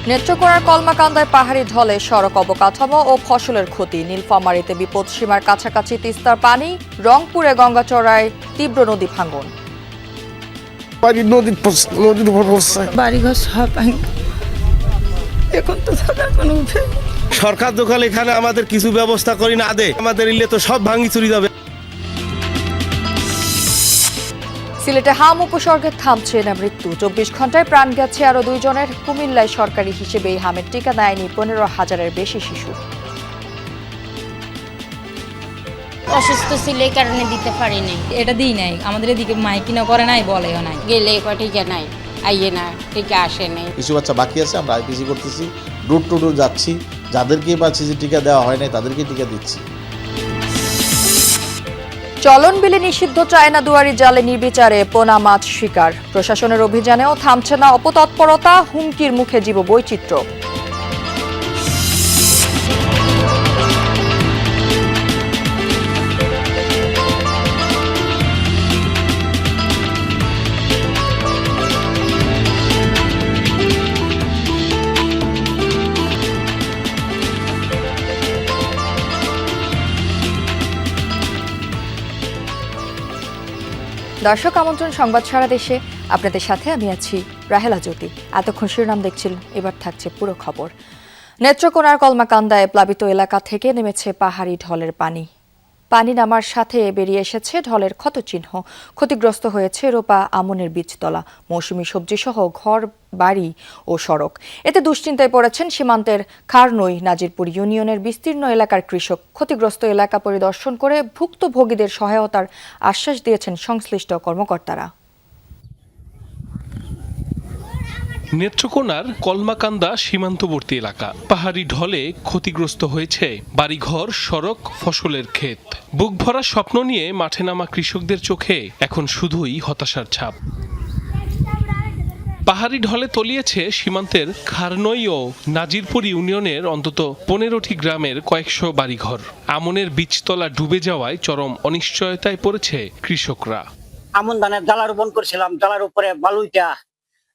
নেত্রকোনার কলমাকান্দায় পাহাড়ি ঢলে সড়ক অবকাঠামো ও ফসলের ক্ষতি। নীলফামারীতে বিপদসীমার কাছাকাছি তিস্তার পানি। রংপুরে গঙ্গাচড়ায় তীব্র নদী ভাঙন। বাড়িঘর সব এখন তো কোনো সরকার দোকান এখানে আমাদের কিছু ব্যবস্থা করি না দে, আমাদের ইলে তো সব ভাঙি চুরি যাবে। সিলেটে হাম উপসর্গে থামছে না মৃত্যু। 24 ঘন্টায় প্রাণ গেছে আরো 2 জনের। কুমিল্লায় সরকারি হিসেবে এই হামের টিকা দেয়নি 15,000-এর বেশি শিশু। অসুস্থ ছিল এই কারণে দিতে পারি নাই। এটা দিই নাই, আমাদের এদিকে মাইকিনা করে নাই, বলেও নাই। গেলে টিকা নাই, আইয়ে না, টিকা আসে নাই। কিছু বাচ্চা বাকি আছে, আমরা আইপিসি করতেছি, রুট টু যাচ্ছি, যাদেরকে পাচ্ছি যে টিকা দেওয়া হয় নাই তাদেরকে টিকা দিচ্ছি। চলন বিলে নিষিদ্ধ চায়না দুয়ারি জালে নির্বিচারে পোনা মাছ শিকার। প্রশাসনের অভিযানেও থামছে না অপতৎপরতা। হুমকির মুখে জীববৈচিত্র্য। দর্শক আমন্ত্রণ সংবাদ সারা দেশে, আপনাদের সাথে আমি আছি রাহেলা জ্যোতি। এতক্ষণ শিরোনাম দেখছিলেন, এবার থাকছে পুরো খবর। নেত্রকোনার কলমাকান্দায় প্লাবিত এলাকা থেকে নেমেছে পাহাড়ি ঢলের পানি। পানি নামার সাথে বেরিয়ে এসেছে ঢলের ক্ষতচিহ্ন। ক্ষতিগ্রস্ত হয়েছে রোপা আমনের বীজতলা, মৌসুমী সবজি সহ ঘর বাড়ি ও সড়ক। এতে দুশ্চিন্তায় পড়েছেন সীমান্তের খারনই নাজিরপুর ইউনিয়নের বিস্তীর্ণ এলাকার কৃষক। ক্ষতিগ্রস্ত এলাকা পরিদর্শন করে ভুক্তভোগীদের সহায়তার আশ্বাস দিয়েছেন সংশ্লিষ্ট কর্মকর্তারা। নেত্রকোনার কলমাকান্দা সীমান্তবর্তী এলাকা। পাহাড়ি ঢলে ক্ষতিগ্রস্ত হয়েছে বাড়িঘর, সড়ক, ফসলের ক্ষেত। বুক ভরা স্বপ্ন নিয়ে মাঠে নামা কৃষকদের চোখে এখন শুধুই হতাশার ছাপ। পাহাড়ি ঢলে তলিয়েছে সীমান্তের খারনই ও নাজিরপুর ইউনিয়নের অন্তত 15টি গ্রামের কয়েকশো বাড়িঘর। আমনের বীজতলা ডুবে যাওয়ায় চরম অনিশ্চয়তায় পড়েছে কৃষকরা। আমন ধানের ডালা রোপণ করছিলাম, ডালার উপরে বালুইটা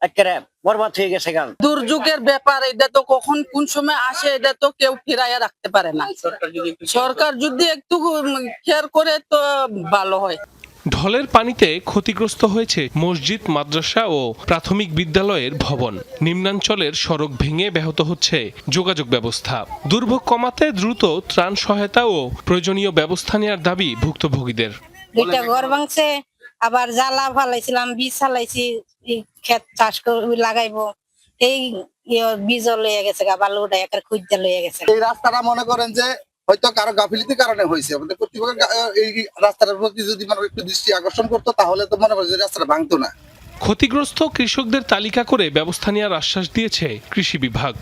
একেবারে বরবাদ হয়ে গেছে। দুর্যোগের ব্যাপার, এটা তো কখন কোন সময় আসে এটা তো কেউ ফিরাইয়া রাখতে পারে না। সরকার যদি একটু খেয়াল করে তো ভালো হয়। ঢলের পানিতে ক্ষতিগ্রস্ত হয়েছে মসজিদ, মাদ্রাসা ও প্রাথমিক বিদ্যালয়ের ভবন। নিম্নাঞ্চলের সড়ক ভেঙে ব্যাহত হচ্ছে যোগাযোগ ব্যবস্থা। দুর্ভোগ কমাতে দ্রুত ত্রাণ সহায়তা ও প্রয়োজনীয় ব্যবস্থা নেওয়ার দাবি ভুক্তভোগীদের। দুইটা ঘর ভাঙছে, আবার জ্বালা ফালাইছিলাম, বীজ ফালাইছি, ক্ষেত চাষ লাগাইবো, এই বীজ লইয়া গেছে, বালুটা একটা খুঁজতে লইয়া গেছে। এই রাস্তাটা মনে করেন যে হয়তো কারো গাফিলতির কারণে হয়েছে। আমাদের কর্তৃপক্ষ এই রাস্তাটার প্রতি যদি মানে একটু দৃষ্টি আকর্ষণ করতো তাহলে তো মনে করেন যে রাস্তাটা ভাঙতো না। ক্ষতিগ্রস্ত কৃষকদের তালিকা করে ব্যবস্থা নেওয়ার আশ্বাস দিয়েছে কৃষি বিভাগ।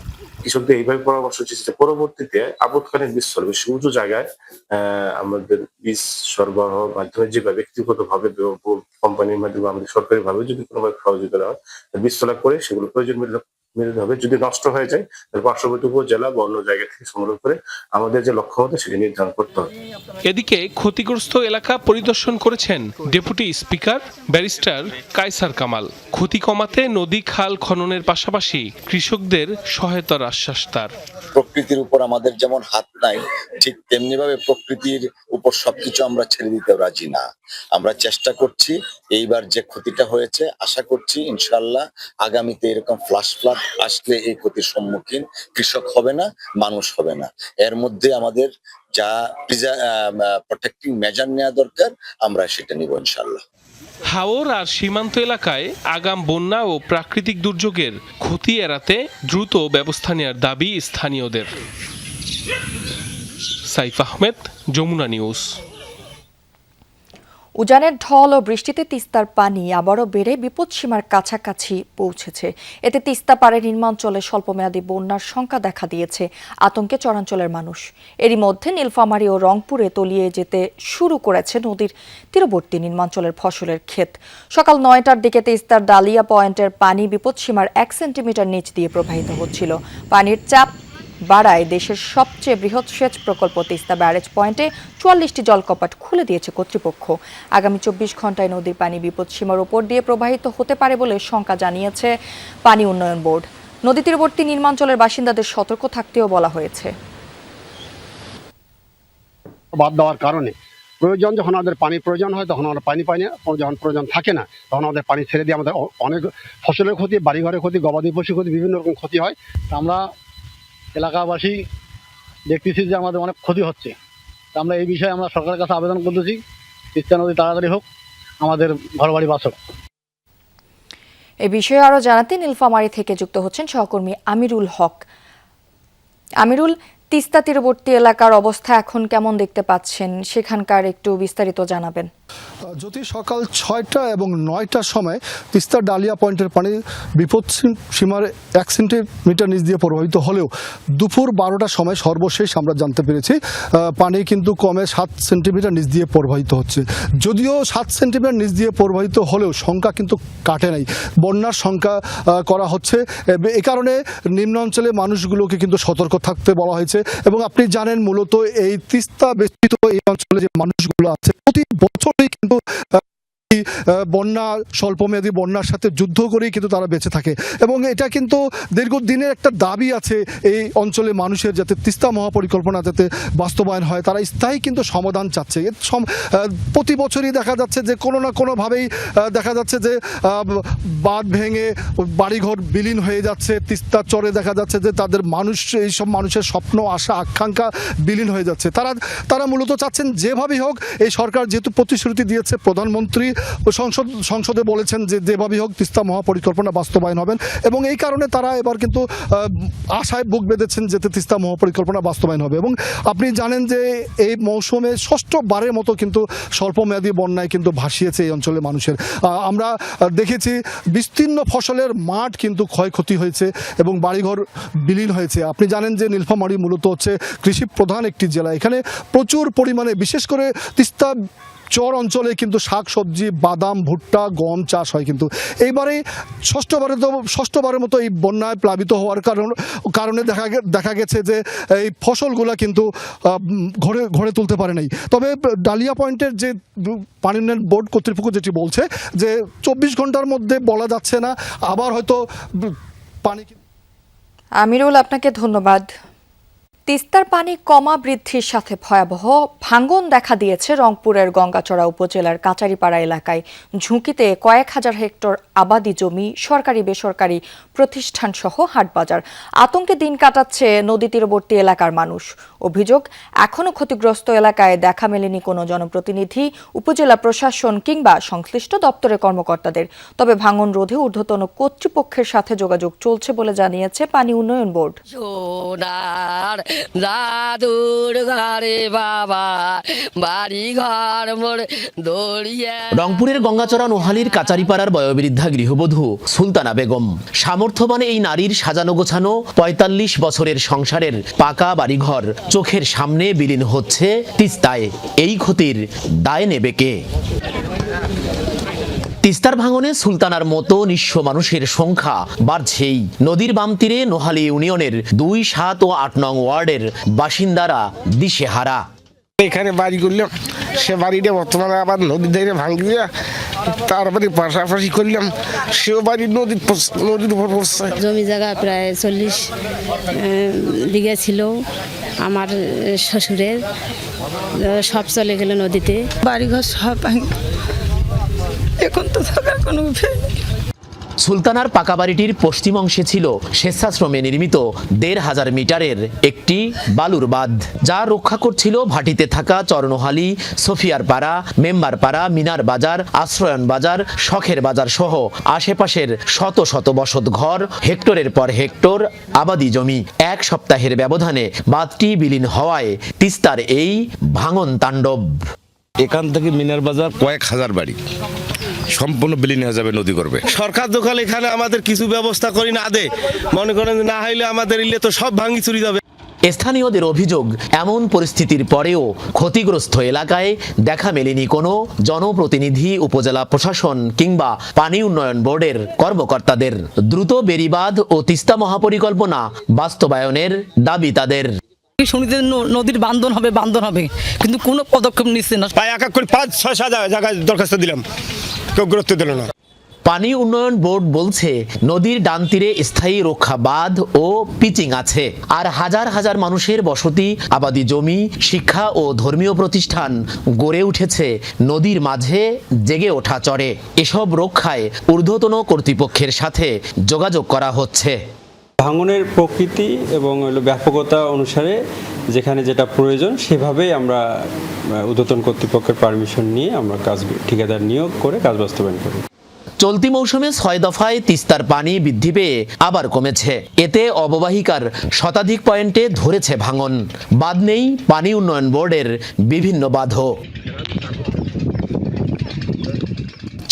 কৃষকদের এইভাবে পরামর্শ দিচ্ছে পরবর্তীতে আপৎকালীন বীজ বেশি উঁচু জায়গায় আমাদের বীজ সরবরাহ মাধ্যমে যেভাবে ব্যক্তিগতভাবে কোম্পানির মাধ্যমে আমাদের সরকারি ভাবে যদি কোনোভাবে সহযোগিতা দেওয়া হয়, বীজ তোলা করে সেগুলো প্রয়োজন মেনে হবে। যদি নষ্ট হয়ে যায় তাহলে পার্শ্ববর্তী উপজেলা বা অন্য জায়গা থেকে সংগ্রহ করে আমাদের যে লক্ষ্যমাত্রা সেটা নির্ধারণ করতে হবে। এদিকে ক্ষতিগ্রস্ত এলাকা পরিদর্শন করেছেন deputy speaker barrister Kaiser Kamal. ক্ষতি কমাতে নদী খাল খননের পাশাপাশি কৃষকদের সহায়তার আশ্বাস তার। প্রকৃতির উপর আমাদের যেমন হাত নাই, ঠিক তেমনি ভাবে প্রকৃতির উপর সবকিছু আমরা ছেড়ে দিতে রাজি না। আমরা চেষ্টা করছি, এইবার যে ক্ষতিটা হয়েছে আশা করছি ইনশাআল্লাহ আগামীতে এরকম ফ্লাশ ফ্লাড আসলে এই ক্ষতির সম্মুখীন কৃষক হবে না, মানুষ হবে না। এর মধ্যে আমাদের যা প্রোটেক্টিং মেজার নেওয়া দরকার আমরা সেটা নিব ইনশাআল্লাহ। হাওর আর সীমান্ত এলাকায় আগাম বন্যা ও প্রাকৃতিক দুর্যোগের ক্ষতি এড়াতে দ্রুত ব্যবস্থা নেওয়ার দাবি স্থানীয়দের। সাইফ আহমেদ, যমুনা নিউজ। উজানের ঢল ও বৃষ্টিতে তিস্তার পানি আবারও বেড়ে বিপদসীমার কাছাকাছি পৌঁছেছে। এতে তিস্তা পাড়ে নিম্নাঞ্চলে স্বল্পমেয়াদী বন্যার শঙ্কা দেখা দিয়েছে। আতঙ্কে চরাঞ্চলের মানুষ। এরই মধ্যে নীলফামারী ও রংপুরে তলিয়ে যেতে শুরু করেছে নদীর তীরবর্তী নিম্নাঞ্চলের ফসলের ক্ষেত। সকাল 9টার দিকে তিস্তার ডালিয়া পয়েন্টের পানি বিপদসীমার 1 সেন্টিমিটার নিচ দিয়ে প্রবাহিত হচ্ছিল। পানির চাপ বাড়ায় দেশের সবচেয়ে বৃহৎ সেচ প্রকল্প তিস্তা ব্যারেজ পয়েন্টে 44টি জলকপাট খুলে দিয়েছে কর্তৃপক্ষ। আগামী 24 ঘন্টায় নদীর পানি বিপদসীমার উপর দিয়ে প্রবাহিত হতে পারে বলে শঙ্কা জানিয়েছে পানি উন্নয়ন বোর্ড। নদী তীরবর্তী নির্মাঞ্চলের বাসিন্দাদের সতর্ক থাকতেও বলা হয়েছে। বাদ দেওয়ার কারণে প্রয়োজন যখন আমাদের পানির প্রয়োজন হয় তখন আমরা পানি পাই না, যখন প্রয়োজন থাকে না তখন আমাদের পানি ছেড়ে দিয়ে আমাদের অনেক ফসলের ক্ষতি, বাড়িঘরের ক্ষতি, গবাদি পশুর ক্ষতি, বিভিন্ন রকম ক্ষতি হয়। আমরা এলাকাবাসী দেখতেছি যে আমাদের অনেক ক্ষতি হচ্ছে। আমরা এই বিষয়ে আমরা সরকারের কাছে আবেদন করতেছি, তিস্তা নদী তাড়াতাড়ি হোক, আমাদের ঘরবাড়ি বাঁচক। এ বিষয়ে আরও জানাতে নীলফামারী থেকে যুক্ত হচ্ছেন সহকর্মী আমিরুল হক। আমিরুল, তিস্তা তীরবর্তী এলাকার অবস্থা এখন কেমন দেখতে পাচ্ছেন, সেখানকার একটু বিস্তারিত জানাবেন। যদি সকাল 6টা এবং 9টার সময় তিস্তা ডালিয়া পয়েন্টের পানি বিপদ সীমার 1 সেন্টিমিটার নিচ দিয়ে প্রবাহিত হলেও দুপুর 12টার সময় সর্বশেষ আমরা জানতে পেরেছি পানি কিন্তু কমে 7 সেন্টিমিটার নিচ দিয়ে প্রবাহিত হচ্ছে। যদিও 7 সেন্টিমিটার নিচ দিয়ে প্রবাহিত হলেও সংখ্যা কিন্তু কাটে নাই, বন্যার সংখ্যা করা হচ্ছে। এ কারণে নিম্ন অঞ্চলে মানুষগুলোকে কিন্তু সতর্ক থাকতে বলা হয়েছে। এবং আপনি জানেন মূলত এই তিস্তা বেষ্টিত এই অঞ্চলে যে মানুষগুলো আছে প্রতি বছরই কিন্তু বন্যা, স্বল্পমেয়াদী বন্যার সাথে যুদ্ধ করেই কিন্তু তারা বেঁচে থাকে। এবং এটা কিন্তু দীর্ঘদিনের একটা দাবি আছে এই অঞ্চলে মানুষের, যাতে তিস্তা মহাপরিকল্পনা যাতে বাস্তবায়ন হয়, তারা স্থায়ী কিন্তু সমাধান চাচ্ছে। প্রতি বছরই দেখা যাচ্ছে যে কোনো না কোনোভাবেই দেখা যাচ্ছে যে বাঁধ ভেঙে বাড়িঘর বিলীন হয়ে যাচ্ছে, তিস্তা চরে দেখা যাচ্ছে যে তাদের মানুষ, এইসব মানুষের স্বপ্ন, আশা, আকাঙ্ক্ষা বিলীন হয়ে যাচ্ছে। তারা মূলত চাচ্ছেন যেভাবেই হোক, এই সরকার যেহেতু প্রতিশ্রুতি দিয়েছে, প্রধানমন্ত্রী সংসদে বলেছেন যে যেভাবেই হোক তিস্তা মহাপরিকল্পনা বাস্তবায়ন হবেন, এবং এই কারণে তারা এবার কিন্তু আশায় বুক বেঁধেছেন যাতে তিস্তা মহাপরিকল্পনা বাস্তবায়ন হবে। এবং আপনি জানেন যে এই মৌসুমে 6ষ্ঠবারের মতো কিন্তু স্বল্পমেয়াদী বন্যায় কিন্তু ভাসিয়েছে এই অঞ্চলের মানুষের। আমরা দেখেছি বিস্তীর্ণ ফসলের মাঠ কিন্তু ক্ষয়ক্ষতি হয়েছে এবং বাড়িঘর বিলীন হয়েছে। আপনি জানেন যে নীলফামারী মূলত হচ্ছে কৃষি প্রধান একটি জেলা। এখানে প্রচুর পরিমাণে, বিশেষ করে তিস্তা চর অঞ্চলে কিন্তু শাকসবজি, বাদাম, ভুট্টা, গম চাষ হয়। কিন্তু এইবারে ষষ্ঠবারের মতো এই বন্যায় প্লাবিত হওয়ার কারণে দেখা গেছে যে এই ফসলগুলা কিন্তু ঘরে তুলতে পারে নাই। তবে ডালিয়া পয়েন্টের যে পানি উন্নয়ন বোর্ড কর্তৃপক্ষ যেটি বলছে যে 24 ঘন্টার মধ্যে বলা যাচ্ছে না, আবার হয়তো পানি। আমিরুল, আপনাকে ধন্যবাদ। তিস্তার পানি কমা বৃদ্ধির সাথে ভয়াবহ ভাঙন দেখা দিয়েছে রংপুরের গঙ্গাচড়া উপজেলার কাচারিপাড়া এলাকায়। ঝুঁকিতে কয়েক হাজার হেক্টর আবাদি জমি, সরকারি বেসরকারি প্রতিষ্ঠান সহ হাটবাজার। আতঙ্কে দিন কাটাচ্ছে নদী তীরবর্তী এলাকার মানুষ। অভিযোগ, এখনও ক্ষতিগ্রস্ত এলাকায় দেখা মেলেনি কোনো জনপ্রতিনিধি, উপজেলা প্রশাসন কিংবা সংশ্লিষ্ট দপ্তরের কর্মকর্তাদের। তবে ভাঙন রোধে ঊর্ধ্বতন কর্তৃপক্ষের সাথে যোগাযোগ চলছে বলে জানিয়েছে পানি উন্নয়ন বোর্ড। দাদুর ঘরে বাবা বাড়ি ঘর মোর দড়িয়া। রংপুরের গঙ্গাচড়া নোহালির কাচারিপাড়ার বয়োবৃদ্ধা গৃহবধূ সুলতানা বেগম। সামর্থ্যবান এই নারীর সাজানো গোছানো 45 বছরের সংসারের পাকা বাড়িঘর চোখের সামনে বিলীন হচ্ছে তিস্তায়। এই ক্ষতির দায় নেবে কে? তিস্তার ভাঙনে সুলতানার মতো নিঃস্ব মানুষের সংখ্যা বাড়ছেই। নদীর বাম তীরে নোহালী ইউনিয়নের 2, 7 ও 8 নং ওয়ার্ডের বাসিন্দারা দিশেহারা। এখানে বাড়ি করলাম, সে বাড়িটা বর্তমানে আবার নদী ধরে ভাঙি দিয়া, তারপরে পাশাপাশি করলাম, সেও বাড়ি নদীর উপর পড়ছে। জমি জায়গা প্রায় 40 বিঘা ছিল আমার শ্বশুরের, সব চলে গেল নদীতে। বাড়িঘর সব এখন তো থাকার কোনো উপায় নেই। সুলতানার পাকা বাড়িটির পশ্চিম অংশে ছিল স্বেচ্ছাশ্রমে নির্মিত 1,500 মিটারের একটি বালুর বাঁধ, যা রক্ষা করছিল ভাটিতে থাকা চরনোহালি, সফিয়ার পাড়া, মেম্বার পাড়া, মিনার বাজার, আশ্রয়ন বাজার, শখের বাজার সহ আশেপাশের শত শত বসত ঘর, হেক্টরের পর হেক্টর আবাদি জমি। 1 সপ্তাহের ব্যবধানে বাঁধটি বিলীন হওয়ায় তিস্তার এই ভাঙন তাণ্ডব। এখান থেকে মিনার বাজার কয়েক হাজার বাড়ি সম্পূর্ণ বিলীন হয়ে যাবে, নদী করবে। সরকার দখল এখানে আমাদের কিছু ব্যবস্থা করি না দে, মনে করেন না হইলে আমাদের ইলে তো সব ভাঙি চুরি যাবে। স্থানীয়দের অভিযোগ, এমন পরিস্থিতির পরেও ক্ষতিগ্রস্ত এলাকায় দেখা মেলেনি কোনো জনপ্রতিনিধি, উপজেলা প্রশাসন কিংবা পানি উন্নয়ন বোর্ডের কর্মকর্তাদের। দ্রুত বেড়িবাঁধ ও তিস্তা মহাপরিকল্পনা বাস্তবায়নের দাবি তাদের। শুনিতে নদীর বান্ধন হবে কিন্তু কোনো পদক্ষেপ নিচ্ছে না। এক এক করে 5-6 জায়গায় দরখাস্ত দিলাম, কেউ গুরুত্ব দিল না। পানি উন্নয়ন বোর্ড বলছে নদীর ডান তীরে স্থায়ী রক্ষা বাঁধ ও পিচিং আছে, আর হাজার হাজার মানুষের বসতি, আবাদি জমি, শিক্ষা ও ধর্মীয় প্রতিষ্ঠান গড়ে উঠেছে নদীর মাঝে জেগে ওঠা চরে। এসব রক্ষায় ঊর্ধ্বতন কর্তৃপক্ষের সাথে যোগাযোগ করা হচ্ছে। ভাঙনের প্রকৃতি এবং ব্যাপকতা অনুসারে যেখানে যেটা প্রয়োজন সেভাবেই আমরা ঊর্ধ্বতন কর্তৃপক্ষের পারমিশন নিয়ে আমরা কাজ ঠিকাদার নিয়োগ করে কাজ বাস্তবায়ন করি। চলতি মৌসুমে 6 দফায় তিস্তার পানি বৃদ্ধি পেয়ে আবার কমেছে। এতে অববাহিকার শতাধিক পয়েন্টে ধরেছে ভাঙন। বাঁধ নেই পানি উন্নয়ন বোর্ডের বিভিন্ন বাঁধও।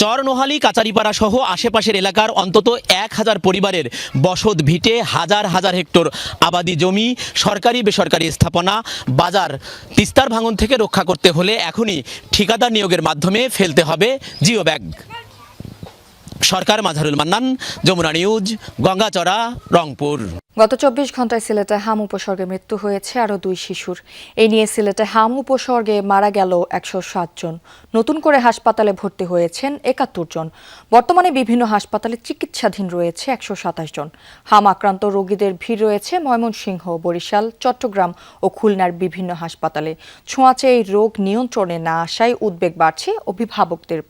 চরনোহালী, কাচারিপাড়া সহ আশেপাশের এলাকার অন্তত 1000 পরিবারের বসত ভিটে, হাজার হাজার হেক্টর আবাদি জমি, সরকারি বেসরকারি স্থাপনা, বাজার তিস্তার ভাঙন থেকে রক্ষা করতে হলে এখনই ঠিকাদার নিয়োগের মাধ্যমে ফেলতে হবে জিও ব্যাগ। সরকার, মাঝারুল মান্নান, যমুনা নিউজ, গঙ্গাচড়া, রংপুর। গত 24 ঘন্টায় সিলেটে হাম উপসর্গে মৃত্যু হয়েছে আরও 2 শিশুর। এই নিয়ে সিলেটে হাম উপসর্গে মারা গেল 107 জন। নতুন করে হাসপাতালে ভর্তি হয়েছেন 71 জন। বর্তমানে বিভিন্ন হাসপাতালে চিকিৎসাধীন রয়েছে 127 জন। হাম আক্রান্ত রোগীদের ভিড় রয়েছে ময়মনসিংহ, বরিশাল, চট্টগ্রাম ও খুলনার বিভিন্ন হাসপাতালে। ছোঁয়াচে এই রোগ নিয়ন্ত্রণে না আসায় উদ্বেগ বাড়ছে অভিভাবকদের।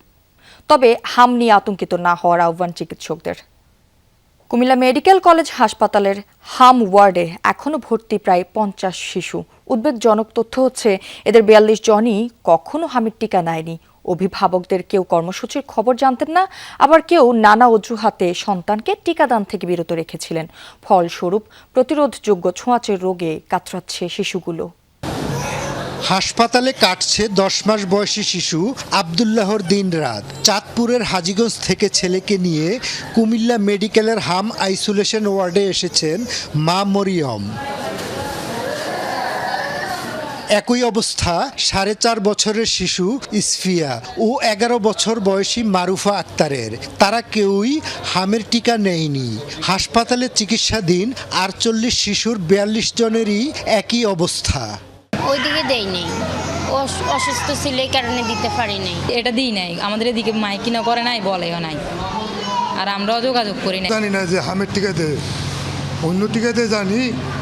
তবে হাম নিয়ে আতঙ্কিত না হওয়ার আহ্বান চিকিৎসকদের। কুমিল্লা মেডিকেল কলেজ হাসপাতালের হাম ওয়ার্ডে এখনও ভর্তি প্রায় 50 শিশু। উদ্বেগজনক তথ্য হচ্ছে এদের 42 জনই কখনো হামের টিকা নেয়নি। অভিভাবকদের কেউ কর্মসূচির খবর জানতেন না, আবার কেউ নানা অজুহাতে সন্তানকে টিকাদান থেকে বিরত রেখেছিলেন। ফলস্বরূপ প্রতিরোধযোগ্য ছোঁয়াচে রোগে কাতরাচ্ছে শিশুগুলো। হাসপাতালে কাটছে 10 মাস বয়সী শিশু আব্দুল্লাহর দিন রাত। চাঁদপুরের হাজীগঞ্জ থেকে ছেলেকে নিয়ে কুমিল্লা মেডিকেলের হাম আইসোলেশন ওয়ার্ডে এসেছেন মা মরিয়ম। একই অবস্থা 4.5 বছরের শিশু ইসফিয়া ও 11 বছর বয়সী মারুফা আক্তারের। তারা কেউই হামের টিকা নেয়নি। হাসপাতালে চিকিৎসাধীন 48 শিশুর 42 জনেরই একই অবস্থা। ওইদিকে দেই নেই, অসুস্থ ছিল এই কারণে দিতে পারি নাই। এটা দিই নাই, আমাদের এদিকে মাইকিনও করে নাই, বলেও নাই, আর আমরাও যোগাযোগ করি না। জানি না যে হামের টিকাতে, অন্য টিকাতে জানি,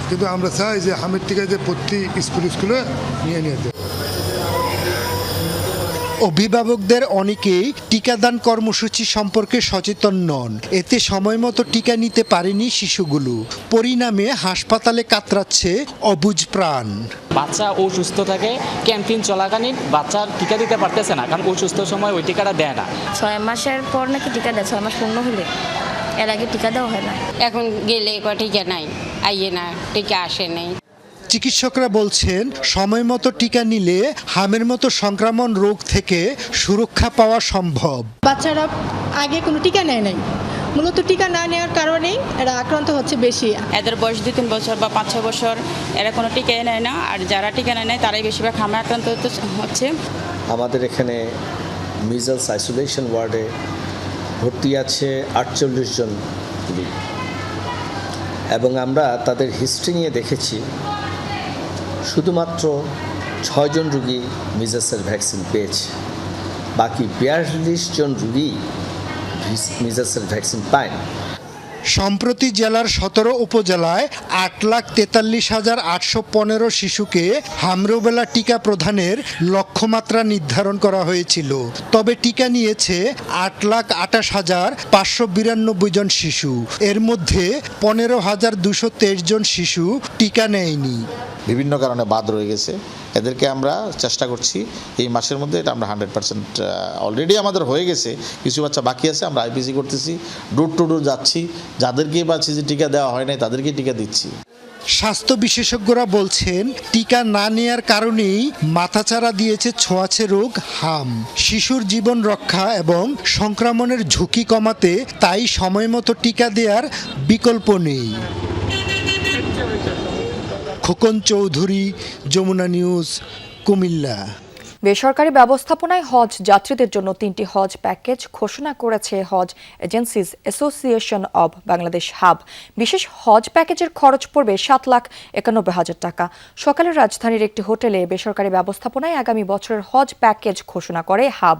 কিন্তু আমরা চাই যে হামের টিকাতে প্রতি স্কুলে নিয়ে নিয়ে দেয়। অভিভাবকদের অনেকেই টিকাদান কর্মসূচি সম্পর্কে সচেতন নন। এতে সময় মতো টিকা নিতে পারেনি শিশুগুলো। পরিণামে হাসপাতালে কাতরাচ্ছে অবুঝ প্রাণ। বাচ্চা অসুস্থ থাকে, ক্যাম্পেইন চলাকালীন বাচ্চার টিকা দিতে পারতেছে না, কারণ অসুস্থ সময় ওই টিকাটা দেয় না। 6 মাসের পর নাকি টিকা দেয়, 6 মাস পূর্ণ হলে। এর আগে টিকা দেওয়া হয় না। এখন গেলে টিকা নাই, আইয়ে না, টিকা আসে নাই। চিকিৎসকরা বলছেন সময় মতো টিকা নিলে হামের মতো সংক্রমণ রোগ থেকে সুরক্ষা পাওয়া সম্ভব। বাচ্চারা আগে কোনো টিকা নেয় নাই, মূলত টিকা না নেওয়ার কারণেই এরা আক্রান্ত হচ্ছে বেশি। এদের বয়স 2-3 বছর বা 5-6 বছর, এরা কোনো টিকাই নেয় না, আর যারা টিকা নেয় তারাই বেশিরভাগ হামে আক্রান্ত হচ্ছে। আমাদের এখানে মিজলস আইসোলেশন ওয়ার্ডে ভর্তি আছে 48 জন রোগী, এবং আমরা তাদের হিস্ট্রি নিয়ে দেখেছি শুধুমাত্র 6 জন রোগী মিজলসের ভ্যাকসিন পেয়েছে, বাকি 42 জন রোগী মিজলসের ভ্যাকসিন পায়নি। সম্প্রতি জেলার 17 উপজেলায় 8,43,815 শিশুকে হামরুবেলা টিকা প্রদানের লক্ষ্যমাত্রা নির্ধারণ করা হয়েছিল। তবে টিকা নিয়েছে 8,28,592 জন শিশু। এর মধ্যে 15,223 জন শিশু টিকা নেয়নি। বিভিন্ন কারণে বাদ রয়ে গেছে, এদেরকে আমরা চেষ্টা করছি এই মাসের মধ্যে এটা আমরা 100% অলরেডি আমাদের হয়ে গেছে। কিছু বাচ্চা বাকি আছে, আমরা আইপিসি করতেছি, ডোর টু ডোর যাচ্ছি, যাদেরকে পাচ্ছি যে টিকা দেওয়া হয় নাই তাদেরকে টিকা দিচ্ছি। স্বাস্থ্য বিশেষজ্ঞরা বলছেন টিকা না নেয়ার কারণেই মাথাচাড়া দিয়েছে ছোঁয়াচে রোগ হাম। শিশুর জীবন রক্ষা এবং সংক্রমণের ঝুঁকি কমাতে তাই সময় মতো টিকা দেওয়ার বিকল্প নেই। খোকন চৌধুরী, যমুনা নিউজ, কুমিল্লা। বেসরকারি ব্যবস্থাপনায় হজ যাত্রীদের জন্য 3টি হজ প্যাকেজ ঘোষণা করেছে হজ agencies association of Bangladesh HAB. বিশেষ হজ প্যাকেজের খরচ পড়বে 7,91,000 টাকা। সকালে রাজধানীর একটি হোটেলে বেসরকারি ব্যবস্থাপনায় আগামী বছরের হজ প্যাকেজ ঘোষণা করে হাব।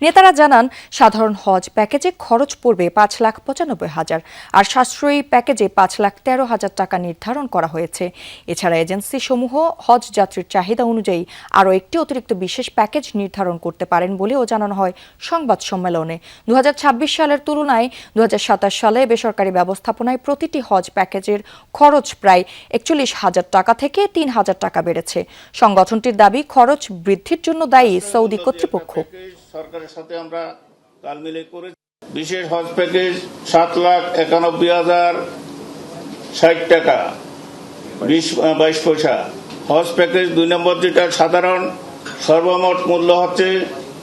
নেতারা জানান, সাধারণ হজ প্যাকেজে খরচ পড়বে 5,95,000 আর সাশ্রয়ী প্যাকেজে 5,13,000 টাকা নির্ধারণ করা হয়েছে। এছাড়া এজেন্সি সমূহ হজ যাত্রীর চাহিদা অনুযায়ী আরও একটি অতিরিক্ত বিশেষ প্যাকেজ নির্ধারণ করতে পারেন বলেও জানানো হয় সংবাদ সম্মেলনে। 2026 সালের তুলনায় 2027 সালে বেসরকারি ব্যবস্থাপনায় প্রতিটি হজ প্যাকেজের খরচ প্রায় 41,000 টাকা থেকে 3,000 টাকা বেড়েছে। সংগঠনটির দাবি, খরচ বৃদ্ধির জন্য দায়ী সৌদি কর্তৃপক্ষ। সরকারের সাথে আমরা তাল মিলে করেছি। বিশেষ হজ প্যাকেজ 7,91,060 টাকা 22 পয়সা। হজ প্যাকেজ 2 নম্বর যেটা সাধারণ, সর্বমোট মূল্য হচ্ছে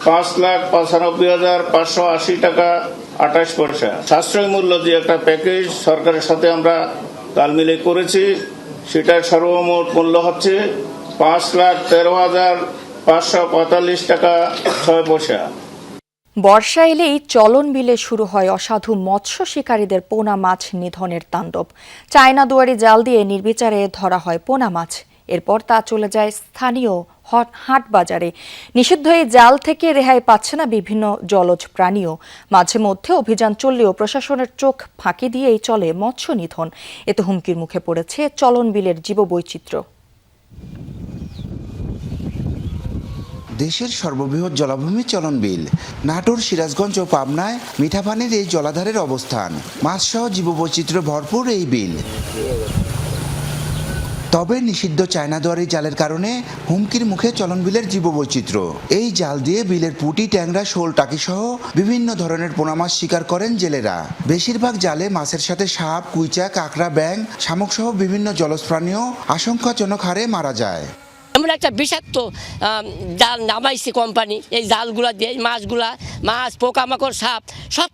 5,95,580 টাকা 28 পয়সা। সাশ্রয়ী মূল্য যে একটা প্যাকেজ সরকারের সাথে আমরা তাল মিলে করেছি, সেটার সর্বমোট মূল্য হচ্ছে 5,13,545 টাকা 6 পয়সা। বর্ষা এলেই চলন বিলে শুরু হয় অসাধু মৎস্য শিকারীদের পোনা মাছ নিধনের তাণ্ডব। চায়না দুয়ারি জাল দিয়ে নির্বিচারে ধরা হয় পোনা মাছ। এরপর তা চলে যায় স্থানীয় হাট বাজারে। নিষিদ্ধ এই জাল থেকে রেহাই পাচ্ছে না বিভিন্ন জলজ প্রাণীও। মাঝে মধ্যে অভিযান চললেও প্রশাসনের চোখ ফাঁকি দিয়েই চলে মৎস্য নিধন। এতে হুমকির মুখে পড়েছে চলন বিলের জীববৈচিত্র্য। দেশের সর্ববৃহৎ জলাভূমি চলন বিল। নাটোর, সিরাজগঞ্জ ও পাবনায় মিঠা পানির এই জলাধারের অবস্থান। মাছসহ জীববৈচিত্র্য ভরপুর এই বিল। তবে নিষিদ্ধ চায়না দুয়ারি জালের কারণে হুমকির মুখে চলন বিলের জীববৈচিত্র্য। এই জাল দিয়ে বিলের পুঁটি, ট্যাংরা, শোল, টাকি সহ বিভিন্ন ধরনের পোনা মাছ শিকার করেন জেলেরা। বেশিরভাগ জালে মাছের সাথে সাপ, কুইচা, কাঁকড়া, ব্যাঙ, শামুক সহ বিভিন্ন জলজ প্রাণীও আশঙ্কাজনক হারে মারা যায়। আমরা একটা বিষাক্ত জাল নামাইছি কোম্পানি, এই জালগুলা দিয়ে মাছ, পোকামাকড়, সাপ সব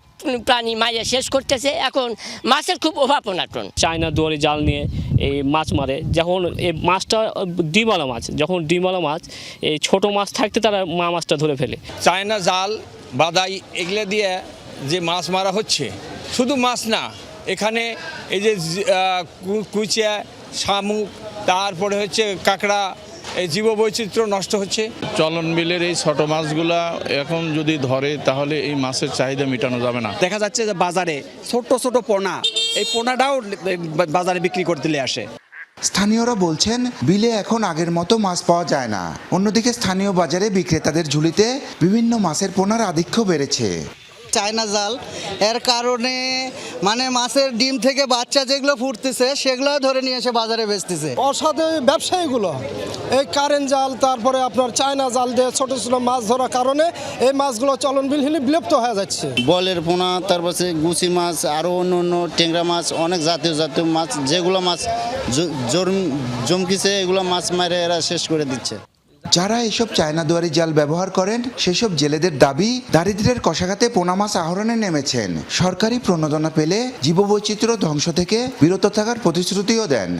প্রাণী মাইয়া শেষ করতেছে। এখন মাছের খুব অভাব অনাটন। চায়না দুয়ারি জাল নিয়ে এই মাছ মারে। যখন এই মাছটা ডিমওয়ালা মাছ, যখন ডিমওয়ালা মাছ এই ছোট মাছ থাকতে তারা মাছটা ধরে ফেলে। চায়না জাল, বাদাই এগুলো দিয়ে যে মাছ মারা হচ্ছে, শুধু মাছ না, এখানে এই যে কুইচা, শামুক, তারপরে হচ্ছে কাঁকড়া, এই জীববৈচিত্র্য নষ্ট হচ্ছে। চলন বিলের এই ছোট মাছগুলা এখন যদি ধরে তাহলে এই মাছের চাহিদা মেটানো যাবে না। দেখা যাচ্ছে যে বাজারে ছোট ছোট পোনা, এই পোনাটাও বাজারে বিক্রি করতে আসে। স্থানীয়রা বলছেন, বিলে এখন আগের মতো মাছ পাওয়া যায় না। অন্যদিকে স্থানীয় বাজারে বিক্রেতাদের ঝুলিতে বিভিন্ন মাছের পোনার আধিক্য বেড়েছে। চায়না জাল এর কারণে মানে মাছের ডিম থেকে বাচ্চা যেগুলো ফুটতেছে সেগুলো ধরে নিয়ে এসে বাজারে বেচতেছে। অসাধু ব্যবসায়ীগুলো এই কারেন্ট জাল, তারপরে আপনার চায়না জাল দিয়ে ছোট ছোট মাছ ধরার কারণে এই মাছগুলো চলন বিলহীন বিলুপ্ত হয়ে যাচ্ছে। বলের পোনা, তারপরে গুচি মাছ, আরও অন্য অন্য ট্যাংরা মাছ, অনেক জাতীয় মাছ, যেগুলো মাছ জমকিছে এগুলো মাছ মারে এরা শেষ করে দিচ্ছে। যারা এসব চায়না দুয়ারি জাল ব্যবহার করেন সেসব জেলেদের দাবি, দারিদ্র্যের কষাঘাতে পোনা মাছ আহরণে নেমেছেন। সরকারি প্রণোদনা পেলে জীববৈচিত্র্য ধ্বংস থেকে বিরত থাকার প্রতিশ্রুতিও দেন।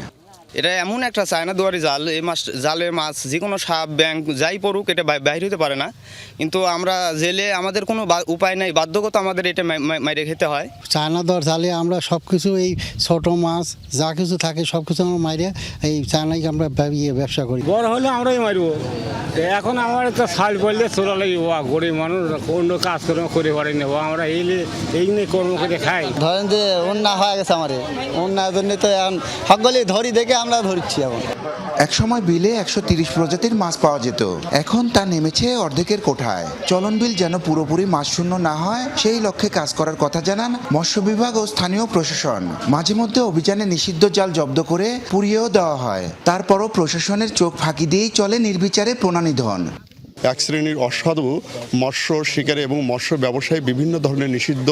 এটা এমন একটা চায়না দুয়ারি জাল, এই জালের মাছ যে কোনো সাপ, ব্যাঙ যাই পড়ুক এটা বাইরে হতে পারে না। কিন্তু আমরা জেলে আমাদের কোনো উপায় নাই, বাধ্যগত আমাদের এটা মাইরে খেতে হয়। চায়না দুয়ার জালে আমরা সব কিছু, এই ছোট মাছ যা কিছু থাকে সব কিছু আমরা মাইরে এই চায়নাকে আমরা ব্যবসা করি। বড় হলে আমরাই মারবো। এখন আমার একটা শাল বললে চোরা লাগি, গরিব মানুষ অন্য কাজকর্ম করে পারি না, আমরা এই নিয়ে কর্ম করে খাই। ধরেন যে অন্য হয়ে গেছে আমার, অন্যার জন্য তো এখন সকলেই ধরি দেখে আমরা ধরছি। এখন একসময় বিলে 130 প্রজাতির মাছ পাওয়া যেত, এখন তা নেমেছে অর্ধেকের কোঠায়। চলন বিল যেন পুরোপুরি মাছ শূন্য না হয় সেই লক্ষ্যে কাজ করার কথা জানান মৎস্য বিভাগ ও স্থানীয় প্রশাসন। মাঝে মধ্যে অভিযানে নিষিদ্ধ জাল জব্দ করে পুড়িয়েও দেওয়া হয়। তারপরও প্রশাসনের চোখ ফাঁকি দিয়েই চলে নির্বিচারে পোনা নিধন। এক শ্রেণীর অসাধু মৎস্য শিকারী এবং মৎস্য ব্যবসায়ী বিভিন্ন ধরনের নিষিদ্ধ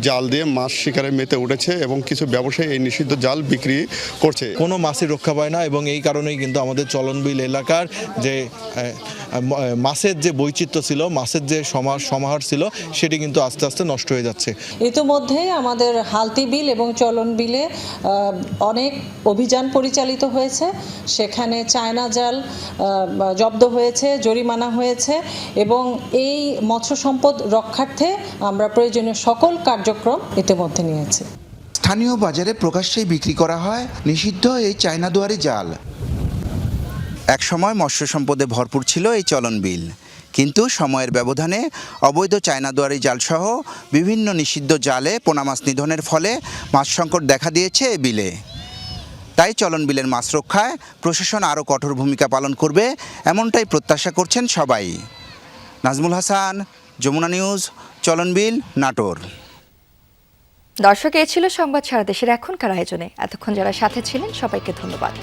জাল দিয়ে মাছ শিকারে মেতে উঠেছে এবং কিছু ব্যবসায়ী এই নিষিদ্ধ জাল বিক্রি করছে। কোনো মাছই রক্ষা পায় না এবং এই কারণেই কিন্তু আমাদের চলনবিল এলাকার যে মাছের যে বৈচিত্র্য ছিল, মাছের যে সমাহার ছিল, সেটি কিন্তু আস্তে আস্তে নষ্ট হয়ে যাচ্ছে। ইতিমধ্যে আমাদের হালতি বিল এবং চলন বিলে অনেক অভিযান পরিচালিত হয়েছে। সেখানে চায়না জাল জব্দ হয়েছে, জরিমানা হয়েছে এবং এই মৎস্য সম্পদ রক্ষার্থে আমরা প্রয়োজনীয় সকল কার্যক্রম ইতিমধ্যে নিয়েছি। স্থানীয় বাজারে প্রকাশ্যেই বিক্রি করা হয় নিষিদ্ধ এই চায়না দুয়ারি জাল। একসময় মৎস্য সম্পদে ভরপুর ছিল এই চলন বিল, কিন্তু সময়ের ব্যবধানে অবৈধ চায়না দুয়ারি জালসহ বিভিন্ন নিষিদ্ধ জালে পোনা মাছ নিধনের ফলে মাছ সংকট দেখা দিয়েছে এই বিলে। তাই চলন বিলের মাছ রক্ষায় প্রশাসন আরও কঠোর ভূমিকা পালন করবে, এমনটাই প্রত্যাশা করছেন সবাই। নাজমুল হাসান, যমুনা নিউজ, চলন বিল, নাটোর। দর্শক, এ ছিল সংবাদ সারা দেশের এখনকার আয়োজনে। এতক্ষণ যারা সাথে ছিলেন সবাইকে ধন্যবাদ।